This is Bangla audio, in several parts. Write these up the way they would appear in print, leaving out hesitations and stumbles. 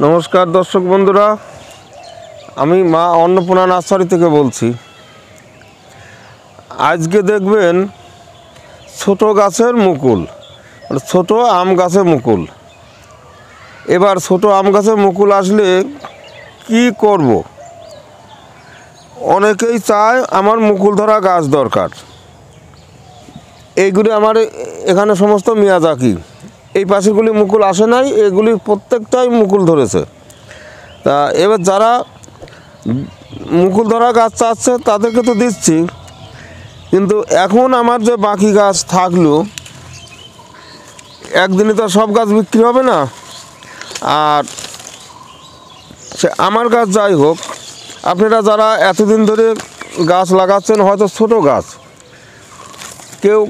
নমস্কার দর্শক বন্ধুরা, আমি মা অন্নপূর্ণা নার্সারি থেকে বলছি। আজকে দেখবেন ছোট গাছের মুকুল, ছোট আম গাছের মুকুল। এবার ছোট আম গাছের মুকুল আসলে কি করব? অনেকেই চায় আমার মুকুল ধরা গাছ দরকার। এইগুলি আমার এখানে সমস্ত মিয়াজাকি, এই পাশেরগুলি মুকুল আসে নাই, এগুলি প্রত্যেকটাই মুকুল ধরেছে। তা এবার যারা মুকুল ধরা গাছ চাচ্ছে তাদেরকে তো দিচ্ছি, কিন্তু এখন আমার যে বাকি গাছ থাকলো, একদিনে তো সব গাছ বিক্রি হবে না। আর সে আমার গাছ যাই হোক, আপনারা যারা এতদিন ধরে গাছ লাগাচ্ছেন, হয়তো ছোট গাছ, কেউ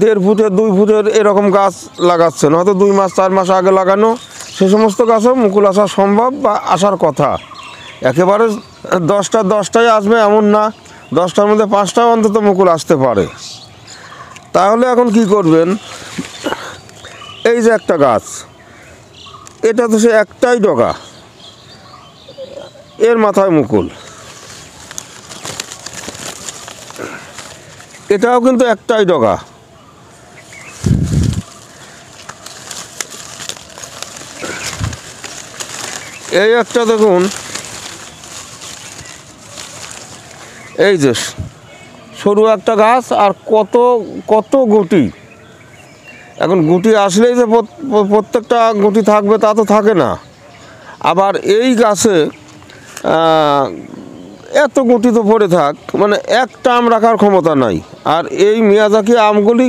1.5 ফুটের 2 ফুটের এরকম গাছ লাগাচ্ছেন, হয়তো 2 মাস 4 মাস আগে লাগানো, সে সমস্ত গাছেও মুকুল আসা সম্ভব বা আসার কথা। একেবারে 10টায় আসবে এমন না, 10টার মধ্যে 5টাও অন্তত মুকুল আসতে পারে। তাহলে এখন কি করবেন? এই যে একটা গাছ, এটা তো সে একটাই ডগা, এর মাথায় মুকুল। এটাও কিন্তু একটাই ডগা। এই একটা দেখুন, এই যে সরু একটা গাছ, আর কত কত গুটি। এখন গুটি আসলেই যে প্রত্যেকটা গুটি থাকবে তা তো থাকে না। আবার এই গাছে এত গুটি তো পড়ে থাক, মানে একটা আম রাখার ক্ষমতা নাই। আর এই মিয়াজাকি আমগুলি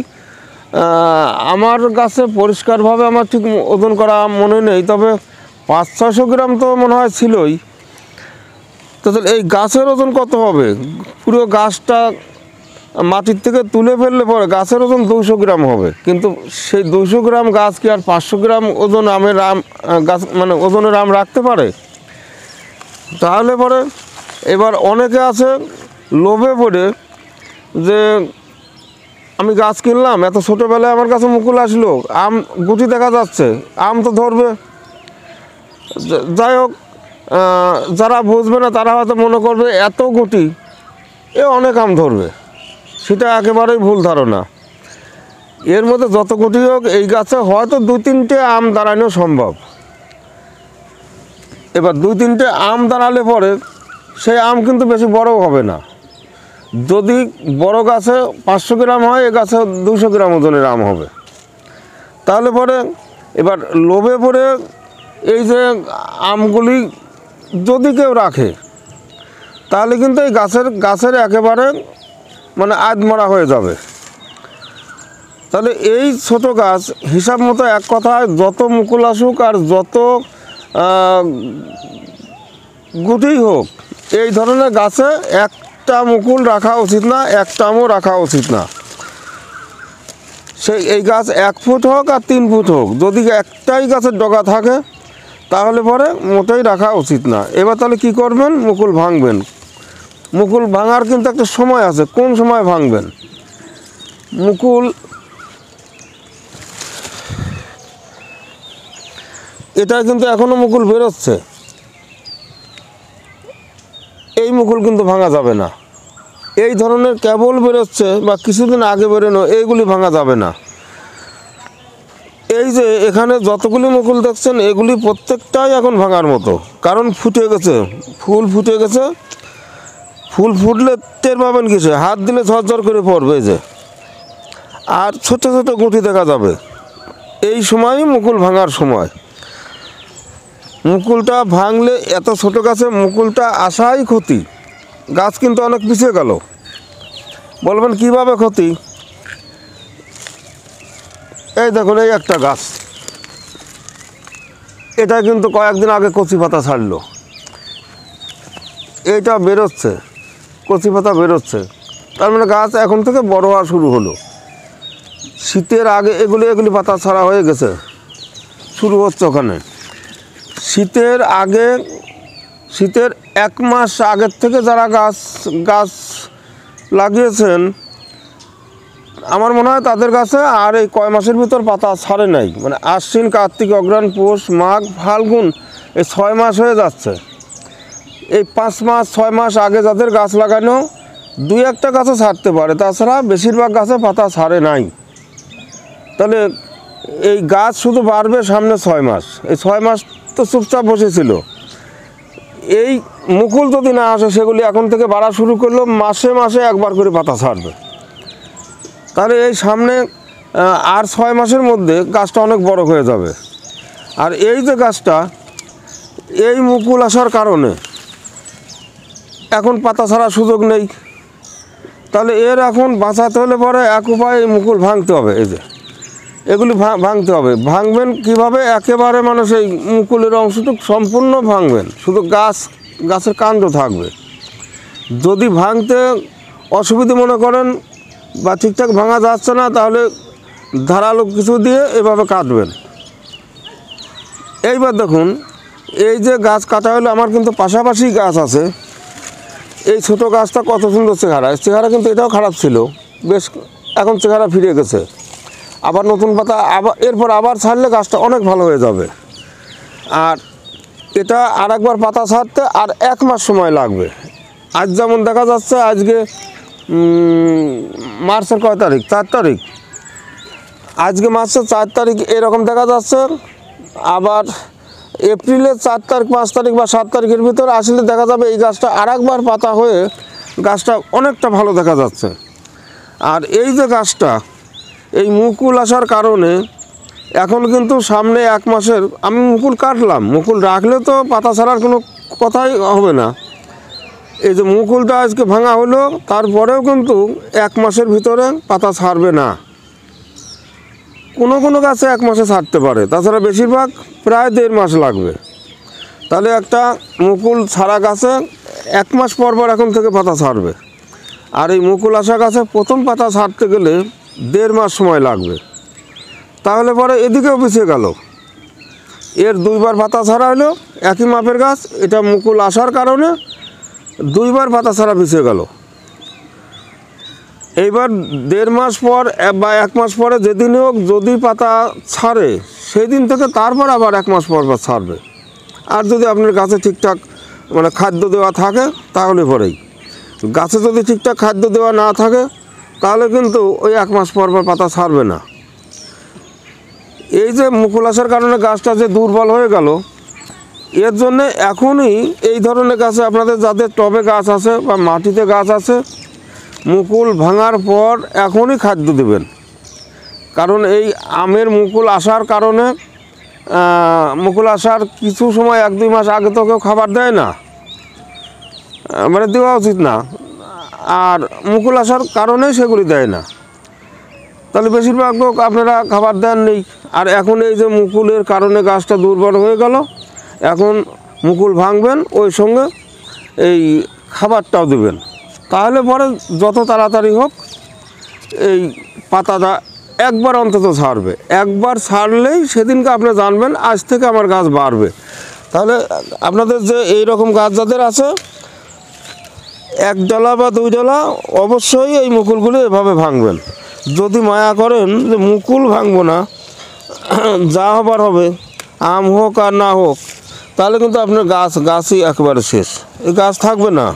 আমার গাছে পরিষ্কারভাবে আমার ঠিক ওজন করা মনে নেই, তবে 500-600 গ্রাম তো মনে হয় ছিলই। তাহলে এই গাছের ওজন কত হবে? পুরো গাছটা মাটির থেকে তুলে ফেললে পরে গাছের ওজন 200 গ্রাম হবে, কিন্তু সেই 200 গ্রাম গাছ কি আর 500 গ্রাম ওজন আমের আম গাছ, মানে ওজনের আম রাখতে পারে? তাহলে পরে এবার অনেকে আছে লোভে পড়ে যে আমি গাছ কিনলাম, এত ছোটোবেলায় আমার কাছে মুকুল আসলো, আম গুটি দেখা যাচ্ছে, আম তো ধরবে। যাই হোক, যারা বুঝবে না তারা হয়তো মনে করবে এত গুটি, এ অনেক আম ধরবে। সেটা একেবারেই ভুল ধারণা। এর মধ্যে যত গুটি হোক, এই গাছে হয়তো 2-3টে আম দাঁড়ানো সম্ভব। এবার 2-3টে আম দাঁড়ালে পরে সেই আম কিন্তু বেশি বড়ও হবে না। যদি বড় গাছে 500 গ্রাম হয়, এ গাছে 200 গ্রাম ওজনের আম হবে। তাহলে পরে এবার লোভে পড়ে এই যে আমগুলি যদি কেউ রাখে, তাহলে কিন্তু এই গাছের একেবারে মানে আধমরা হয়ে যাবে। তাহলে এই ছোট গাছ হিসাব মতো, এক কথায় যত মুকুল আসুক আর যত গুটি হোক, এই ধরনের গাছে একটা মুকুল রাখা উচিত না, একটা আমও রাখা উচিত না। এই গাছ 1 ফুট হোক আর 3 ফুট হোক, যদি একটাই গাছের ডগা থাকে তাহলে পরে মোটেই রাখা উচিত না। এবার তাহলে কি করবেন? মুকুল ভাঙবেন। মুকুল ভাঙার কিন্তু একটা সময় আছে। কোন সময় ভাঙবেন? মুকুল এটা কিন্তু এখনো মুকুল বেরোচ্ছে, এই মুকুল কিন্তু ভাঙা যাবে না। এই ধরনের কেবল বেরোচ্ছে বা কিছুদিন আগে বেরোনো, এইগুলি ভাঙা যাবে না। এই যে এখানে যতগুলি মুকুল দেখছেন, এগুলি প্রত্যেকটাই এখন ভাঙার মতো, কারণ ফুটে গেছে, ফুল ফুটে গেছে। ফুল ফুটলে টের পাবেন কিছু, হাত দিলে ঝরঝর করে পড়বে যে, আর ছোট ছোট গুটি দেখা যাবে। এই সময়ই মুকুল ভাঙার সময়। মুকুলটা ভাঙলে, এত ছোট গাছে মুকুলটা আসাই ক্ষতি। গাছ কিন্তু অনেক পিছিয়ে গেল। বলবেন কিভাবে ক্ষতি? এই দেখুন, এই একটা গাছ, এটা কিন্তু কয়েকদিন আগে কচি পাতা ছাড়লো, এইটা বেরোচ্ছে, কচি পাতা বেরোচ্ছে। তার মানে গাছ এখন থেকে বড় হওয়া শুরু হলো। শীতের আগে এগুলি পাতা ছাড়া হয়ে গেছে, শুরু হচ্ছে ওখানে। শীতের আগে, শীতের 1 মাস আগের থেকে যারা গাছ লাগিয়েছেন, আমার মনে হয় তাদের কাছে আর এই কয় মাসের ভিতর পাতা ছাড়ে নাই, মানে আশ্বিন, কার্তিক, অগ্রহায়ণ, পৌষ, মাঘ, ফাল্গুন, এই 6 মাস হয়ে যাচ্ছে। এই 5 মাস 6 মাস আগে যাদের গাছ লাগানো 2-1টা গাছে ছাড়তে পারে, তাছাড়া বেশিরভাগ গাছে পাতা ছাড়ে নাই। তাহলে এই গাছ শুধু বাড়বে সামনে 6 মাস, এই 6 মাস তো চুপচাপ বসেছিল। এই মুকুল যদি না আসে, সেগুলি এখন থেকে বাড়া শুরু করলেও মাসে মাসে একবার করে পাতা ছাড়বে। তাহলে এই সামনে আর 6 মাসের মধ্যে গাছটা অনেক বড় হয়ে যাবে। আর এই যে গাছটা, এই মুকুল আসার কারণে এখন পাতা ছাড়ার সুযোগ নেই। তাহলে এর এখন বাঁচাতে হলে পরে এক উপায়, এই মুকুল ভাঙতে হবে। এই যে এগুলি ভাঙতে হবে। ভাঙবেন কিভাবে? একেবারে মানে সেই মুকুলের অংশটুকু সম্পূর্ণ ভাঙবেন, শুধু গাছের কাণ্ড থাকবে। যদি ভাঙতে অসুবিধে মনে করেন বা ঠিকঠাক ভাঙা যাচ্ছে না, তাহলে ধারালো কিছু দিয়ে এভাবে কাটবেন। এইবার দেখুন, এই যে গাছ কাটা হলো, আমার কিন্তু পাশাপাশি গাছ আছে। এই ছোটো গাছটা কত সুন্দর চেহারা কিন্তু এটাও খারাপ ছিল, বেশ এখন চেহারা ফিরে গেছে। আবার নতুন পাতা এরপর আবার ছাড়লে গাছটা অনেক ভালো হয়ে যাবে। আর এটা আর একবার পাতা ছাড়তে আর 1 মাস সময় লাগবে। আজ যেমন দেখা যাচ্ছে, আজকে মার্চের কয় তারিখ? 4 তারিখ। আজকে মার্চের 4 তারিখ এরকম দেখা যাচ্ছে। আবার এপ্রিলের 4 তারিখ, 5 তারিখ বা 7 তারিখের ভিতর আসলে দেখা যাবে এই গাছটা আর একবার পাতা হয়ে গাছটা অনেকটা ভালো দেখা যাচ্ছে। আর এই যে গাছটা, এই মুকুল আসার কারণে এখন কিন্তু সামনে 1 মাসের, আমি মুকুল কাটলাম, মুকুল রাখলে তো পাতা ছাড়ার কোনো কথাই হবে না। এই যে মুকুলটা আজকে ভাঙা হলো, তারপরেও কিন্তু 1 মাসের ভিতরে পাতা ছাড়বে না। কোনো গাছে 1 মাসে ছাড়তে পারে, তাছাড়া বেশিরভাগ প্রায় 1.5 মাস লাগবে। তাহলে একটা মুকুল ছাড়া গাছে 1 মাস পর এখন থেকে পাতা ছাড়বে। আর এই মুকুল আসা গাছে প্রথম পাতা ছাড়তে গেলে 1.5 মাস সময় লাগবে। তাহলে পরে এদিকেও পিছিয়ে গেল। এর 2বার পাতা ছাড়া হলো, একই মাপের গাছ, এটা মুকুল আসার কারণে 2বার পাতা ছাড়া পিছিয়ে গেল। এইবার 1.5 মাস পর বা 1 মাস পরে যেদিনই হোক যদি পাতা ছাড়ে, সেই দিন থেকে তারপর আবার 1 মাস পর ছাড়বে। আর যদি আপনার গাছে ঠিকঠাক মানে খাদ্য দেওয়া থাকে, তাহলে পরেই। গাছে যদি ঠিকঠাক খাদ্য দেওয়া না থাকে, তাহলে কিন্তু ওই 1 মাস পর পাতা ছাড়বে না। এই যে মুকুল আসার কারণে গাছটা যে দুর্বল হয়ে গেল, এর জন্যে এখনই এই ধরনের গাছে, আপনাদের যাদের টবে গাছ আছে বা মাটিতে গাছ আছে, মুকুল ভাঙার পর এখনই খাদ্য দেবেন। কারণ এই আমের মুকুল আসার কারণে, মুকুল আসার কিছু সময় 1-2 মাস আগে তো কেউ খাবার দেয় না, মানে দেওয়া উচিত না। আর মুকুল আসার কারণে সেগুলি দেয় না। তাহলে বেশিরভাগ লোক আপনারা খাবার দেন নেই। আর এখন এই যে মুকুলের কারণে গাছটা দুর্বল হয়ে গেল, এখন মুকুল ভাঙবেন, ওই সঙ্গে এই খাবারটাও দেবেন। তাহলে পরে যত তাড়াতাড়ি হোক এই পাতাটা একবার অন্তত ছাড়বে। একবার ছাড়লেই সেদিনকে আপনি জানবেন আজ থেকে আমার গাছ বাড়বে। তাহলে আপনাদের যে এই রকম গাছ যাদের আছে, 1 ডলা বা 2 ডলা অবশ্যই এই মুকুলগুলো এভাবে ভাঙবেন। যদি মায়া করেন যে মুকুল ভাঙবো না, যা হবার হবে, আম হোক আর না হোক, তাহলে কিন্তু আপনার গাছই একেবারে শেষ। এই গাছ থাকবে না,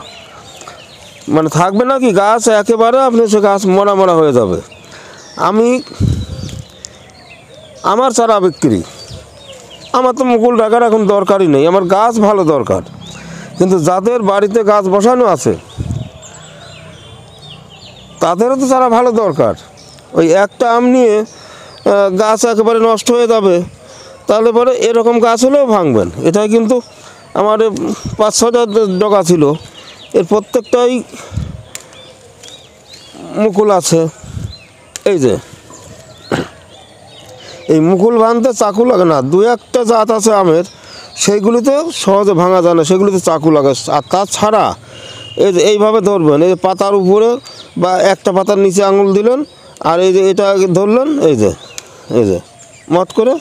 মানে থাকবে না কি, গাছ একেবারে আপনি সে গাছ মরা হয়ে যাবে। আমার চারা বিক্রি, আমার তো মুকুল রাখার এখন দরকারই নেই, আমার গাছ ভালো দরকার। কিন্তু যাদের বাড়িতে গাছ বসানো আছে, তাদেরও তো চারা ভালো দরকার। ওই একটা আম নিয়ে গাছ একেবারে নষ্ট হয়ে যাবে, তাহলে পরে এরকম গাছ হলেও ভাঙবেন। এটাই কিন্তু আমার 5-6টা ডগা ছিল, এর প্রত্যেকটাই মুকুল আছে। এই যে এই মুকুল ভাঙতে চাকু লাগে না। 2-1টা জাত আছে আমের, সেইগুলিতে সহজে ভাঙা যায় না, সেগুলিতে চাকু লাগে। আর তাছাড়া এই যে এইভাবে ধরবেন, এই যে পাতার উপরে বা একটা পাতার নিচে আঙুল দিলেন, আর এই যে এটা ধরলেন, এই যে মত করে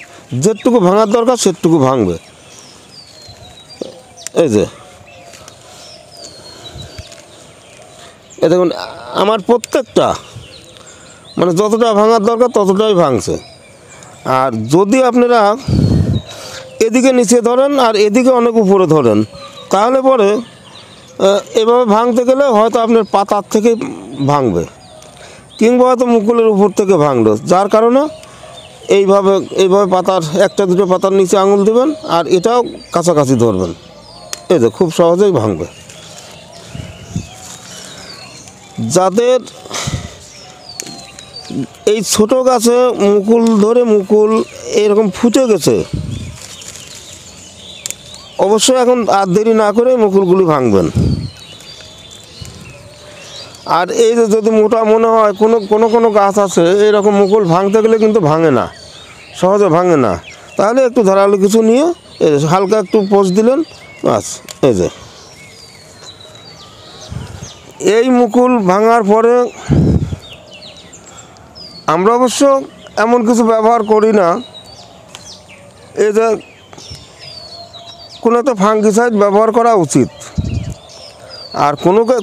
যেটুকু ভাঙার দরকার সেটুকু ভাঙবে। এই যে দেখুন, আমার প্রত্যেকটা মানে যতটা ভাঙার দরকার ততটাই ভাঙছে। আর যদি আপনারা এদিকে নিচে ধরেন আর এদিকে অনেক উপরে ধরেন, তাহলে পরে এভাবে ভাঙতে গেলে হয়তো আপনার পাতার থেকে ভাঙবে, কিংবা হয়তো মুকুলের উপর থেকে ভাঙলো, যার কারণে এইভাবে পাতার একটা দুটো পাতার নিচে আঙুল দেবেন আর এটাও কাছাকাছি ধরবেন, এই যে খুব সহজেই ভাঙবে। যাদের এই ছোট গাছে মুকুল ধরে মুকুল এরকম ফুটে গেছে, অবশ্যই এখন আর দেরি না করে মুকুলগুলি ভাঙবেন। আর এই যে যদি মোটা মনে হয় কোনো গাছ আছে এরকম মুকুল ভাঙতে গেলে কিন্তু ভাঙে না, সহজে ভাঙে না, তাহলে একটু ধারালো কিছু নিয়ে হালকা একটু পোঁচ দিলেন, বাস। এই যে এই মুকুল ভাঙার পরে আমরা অবশ্য এমন কিছু ব্যবহার করি না, এই যে কোনো একটা ফাঙ্গিসাইড ব্যবহার করা উচিত। আর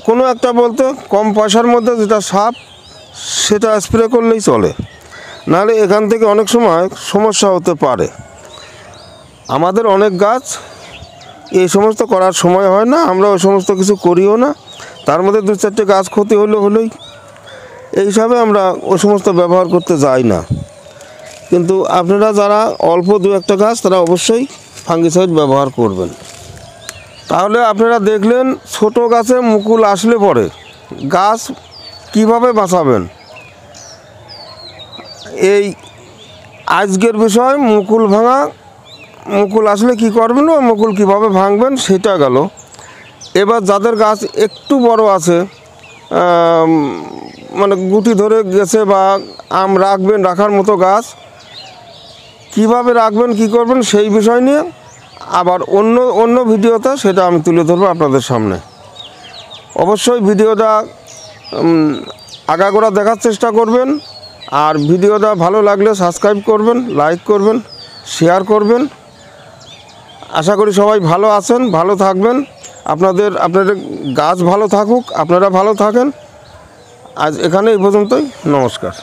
কোনো একটা বলতে কম পয়সার মধ্যে যেটা সাপ, সেটা স্প্রে করলেই চলে, নাহলে এখান থেকে অনেক সময় সমস্যা হতে পারে। আমাদের অনেক গাছ এই সমস্ত করার সময় হয় না, আমরা ওই সমস্ত কিছু করিও না, তার মধ্যে দু চারটে গাছ ক্ষতি হলেই এই হিসাবে আমরা ওই সমস্ত ব্যবহার করতে যাই না। কিন্তু আপনারা যারা অল্প দু একটা গাছ, তারা অবশ্যই ফাঙ্গিসাইড ব্যবহার করবেন। তাহলে আপনারা দেখলেন ছোট গাছে মুকুল আসলে পরে গাছ কিভাবে বাঁচাবেন। এই আজকের বিষয় মুকুল ভাঙা, মুকুল আসলে কি করবেন ও মুকুল কিভাবে ভাঙবেন সেটা গেল। এবার যাদের গাছ একটু বড় আছে, মানে গুটি ধরে গেছে বা আম রাখার মতো গাছ, কিভাবে রাখবেন কি করবেন সেই বিষয় নিয়ে আবার অন্য ভিডিওতে সেটা আমি তুলে ধরবো আপনাদের সামনে। অবশ্যই ভিডিওটা আগাগোড়া দেখার চেষ্টা করবেন, আর ভিডিওটা ভালো লাগলে সাবস্ক্রাইব করবেন, লাইক করবেন, শেয়ার করবেন। আশা করি সবাই ভালো আছেন, ভালো থাকবেন, আপনাদের গাছ ভালো থাকুক, আপনারা ভালো থাকেন। আজ এখানে এই পর্যন্তই, নমস্কার।